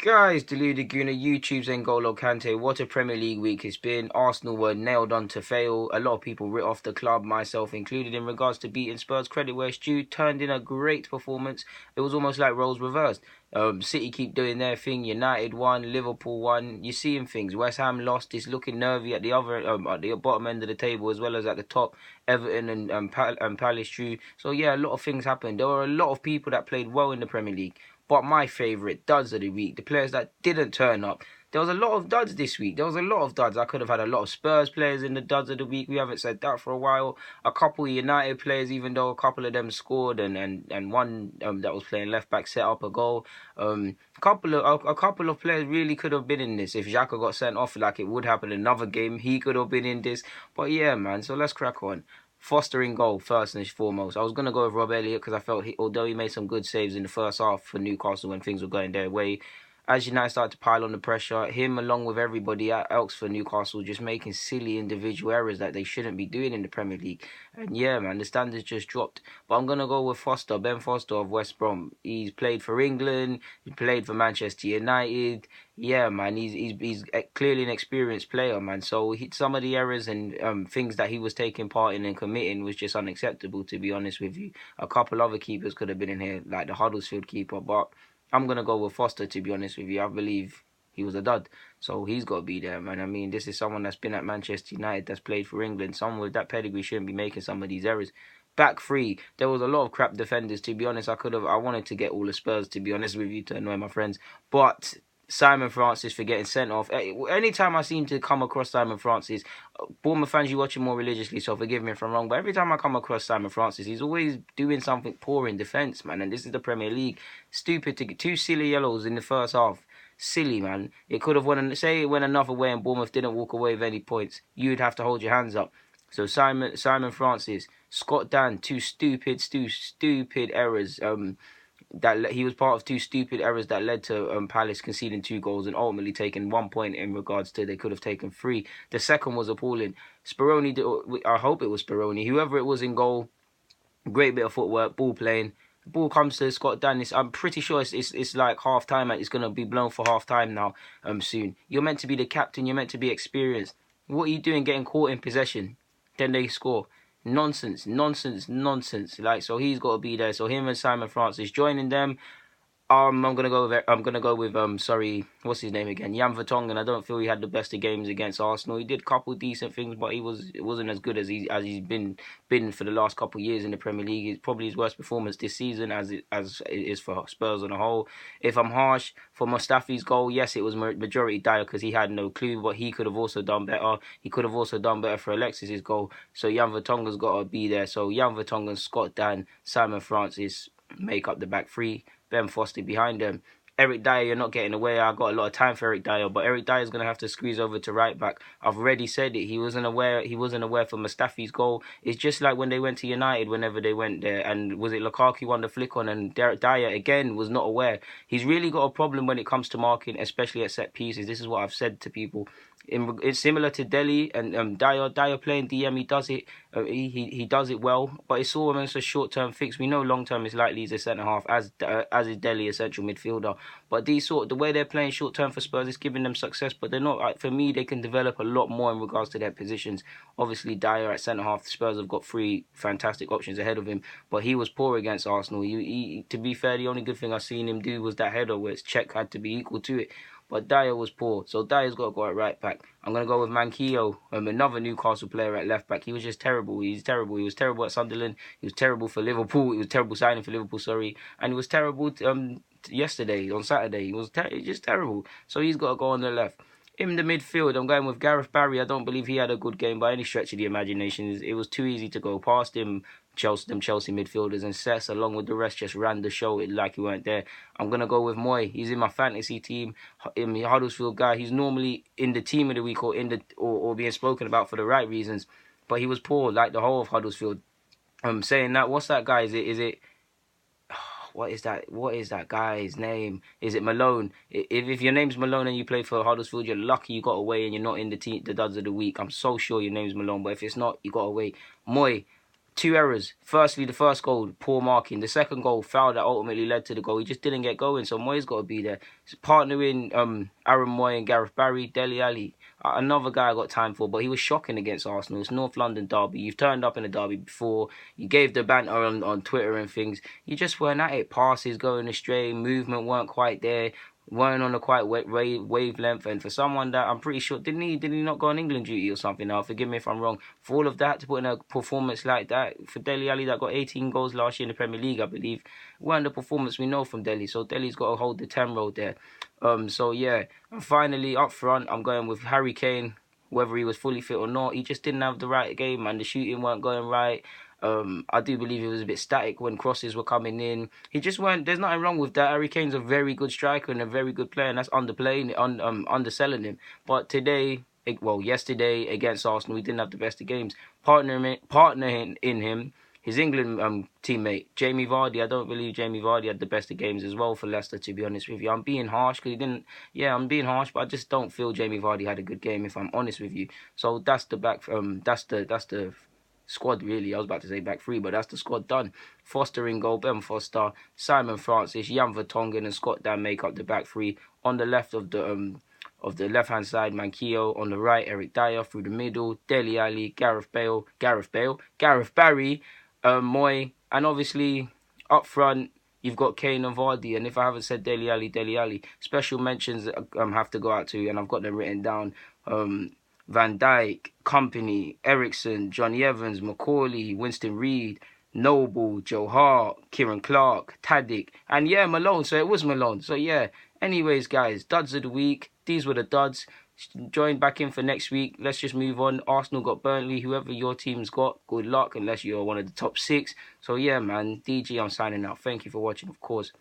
Guys, Deluded Guna, YouTube's N'Golo Kante. What a Premier League week it's been. Arsenal were nailed on to fail. A lot of people writ off the club, myself included, in regards to beating Spurs. Credit where it's due. Turned in a great performance. It was almost like roles reversed. City keep doing their thing. United won. Liverpool won. You're seeing things. West Ham lost. It's looking nervy at the other, at the bottom end of the table as well as at the top. Everton and Palace drew. So yeah, a lot of things happened. There were a lot of people that played well in the Premier League. But my favourite duds of the week, the players that didn't turn up. There was a lot of duds this week. There was a lot of duds. I could have had a lot of Spurs players in the duds of the week. We haven't said that for a while. A couple of United players, even though a couple of them scored and one that was playing left back set up a goal. A couple of players really could have been in this. If Xhaka got sent off like it would happen in another game, he could have been in this. But yeah, man. So let's crack on. Foster in goal, first and foremost. I was going to go with Rob Elliott because I felt, although he made some good saves in the first half for Newcastle when things were going their way, as United started to pile on the pressure, him along with everybody else for Newcastle just making silly individual errors that they shouldn't be doing in the Premier League. And yeah, man, the standards just dropped. But I'm going to go with Foster, Ben Foster of West Brom. He's played for England, he played for Manchester United. Yeah, man, he's clearly an experienced player, man. So some of the errors and things that he was taking part in and committing was just unacceptable, to be honest with you. A couple other keepers could have been in here, like the Huddersfield keeper, but I'm going to go with Foster, to be honest with you. I believe he was a dud. So he's got to be there, man. I mean, this is someone that's been at Manchester United, that's played for England. Someone with that pedigree shouldn't be making some of these errors. Back three, there was a lot of crap defenders, to be honest. I wanted to get all the Spurs, to be honest with you, to annoy my friends. But Simon Francis for getting sent off. Anytime I seem to come across Simon Francis, Bournemouth fans, you watch him more religiously, so forgive me if I'm wrong, but every time I come across Simon Francis, he's always doing something poor in defence, man, and this is the Premier League. Stupid to get two silly yellows in the first half. Silly, man. It could have won, say it went another way and Bournemouth didn't walk away with any points. You'd have to hold your hands up. So Simon Francis, Scott Dan, two stupid errors. That he was part of two stupid errors that led to Palace conceding 2 goals and ultimately taking 1 point in regards to they could have taken 3. The second was appalling. Speroni, I hope it was Speroni, whoever it was in goal, great bit of footwork, ball playing. The ball comes to Scott Dan. I'm pretty sure it's like half time. It's gonna be blown for half time now. Soon. You're meant to be the captain. You're meant to be experienced. What are you doing, getting caught in possession? Then they score. Nonsense. Like, so he's got to be there. So him and Simon Francis joining them. I'm gonna go with sorry, what's his name again? Jan Vertonghen. I don't feel he had the best of games against Arsenal. He did a couple decent things, but it wasn't as good as he's been for the last couple of years in the Premier League. It's probably his worst performance this season as it is for Spurs on a whole. If I'm harsh, for Mustafi's goal, yes, it was majority Dier because he had no clue, but he could have also done better. He could have also done better for Alexis's goal. So Jan Vertonghen's got to be there. So Jan Vertonghen, Scott Dan, Simon Francis make up the back three. Ben Foster behind them. Eric Dier, you're not getting away. I got a lot of time for Eric Dier, but Eric Dier is going to have to squeeze over to right back. I've already said it. He wasn't aware for Mustafi's goal. It's just like when they went to United, whenever they went there, and was it Lukaku won the flick on, and Dier again was not aware. He's really got a problem when it comes to marking, especially at set pieces. This is what I've said to people. It's similar to Delhi and Dier playing DM. He does it. He does it well, but it's almost a short-term fix. We know long-term is likely he's a centre half, as is Delhi a central midfielder. But the way they're playing short-term for Spurs is giving them success. But they're not. For me, they can develop a lot more in regards to their positions. Obviously, Dier at centre half, the Spurs have got 3 fantastic options ahead of him. But he was poor against Arsenal. To be fair, the only good thing I've seen him do was that header, where Czech had to be equal to it. But Dier was poor, so Dier's got to go at right back. I'm going to go with Manquillo, another Newcastle player at left back. He was just terrible. He's terrible. He was terrible at Sunderland. He was terrible for Liverpool. He was terrible signing for Liverpool, sorry. And he was terrible yesterday, on Saturday. He was just terrible. So he's got to go on the left. In the midfield, I'm going with Gareth Barry. I don't believe he had a good game by any stretch of the imagination. It was too easy to go past him. Chelsea midfielders, and Cess, along with the rest, just ran the show like he weren't there. I'm going to go with Moy. He's in my fantasy team. In the Huddersfield guy. He's normally in the team of the week or being spoken about for the right reasons. But he was poor, like the whole of Huddersfield. Saying that, what's that guy? Is it what is that guy's name? Is it Malone? If your name's Malone and you play for Huddersfield, you're lucky you got away and you're not in the duds of the week. I'm so sure your name's Malone, but if it's not, you got away. Moy, two errors. Firstly, the first goal, poor marking. The second goal, foul that ultimately led to the goal. He just didn't get going, so Moyes got to be there. Partnering Aaron Moy and Gareth Barry, Dele Alli. Another guy I got time for, but he was shocking against Arsenal. It's North London derby. You've turned up in a derby before. You gave the banter on Twitter and things. You just weren't at it. Passes going astray, movement weren't quite there. Weren't on a quite wavelength, and for someone that I'm pretty sure did he not go on England duty or something? Now forgive me if I'm wrong. For all of that to put in a performance like that for Dele Alli that got 18 goals last year in the Premier League, I believe, weren't the performance we know from Dele. So Dele's got to hold the 10 road there. So yeah, and finally up front, I'm going with Harry Kane. Whether he was fully fit or not, he just didn't have the right game, and the shooting weren't going right. I do believe he was a bit static when crosses were coming in. He just weren't. There's nothing wrong with that. Harry Kane's a very good striker and a very good player, and that's underselling him. But today, yesterday against Arsenal, he didn't have the best of games. Partner in him, his England teammate Jamie Vardy. I don't believe Jamie Vardy had the best of games as well for Leicester. To be honest with you, I'm being harsh because he didn't. Yeah, I'm being harsh, but I just don't feel Jamie Vardy had a good game. If I'm honest with you, so that's the back. That's the squad really. I was about to say back three, but that's the squad done. Foster in goal, Ben Foster, Simon Francis, Jan Vertonghen, and Scott Dan make up the back three. On the left of the left hand side, Manquillo. On the right, Eric Dier. Through the middle, Dele Alli, Gareth Barry, Moy, and obviously up front you've got Kane and Vardy. And if I haven't said Dele Alli, special mentions have to go out to, and I've got them written down. Van Dijk, Company, Ericsson, Johnny Evans, Macaulay, Winston Reid, Noble, Joe Hart, Kieran Clark, Tadic, and yeah, Malone. So it was Malone. So yeah. Anyways, guys, duds of the week. These were the duds. Join back in for next week. Let's just move on. Arsenal got Burnley. Whoever your team's got, good luck, unless you're one of the top six. So yeah, man. DG, I'm signing out. Thank you for watching, of course.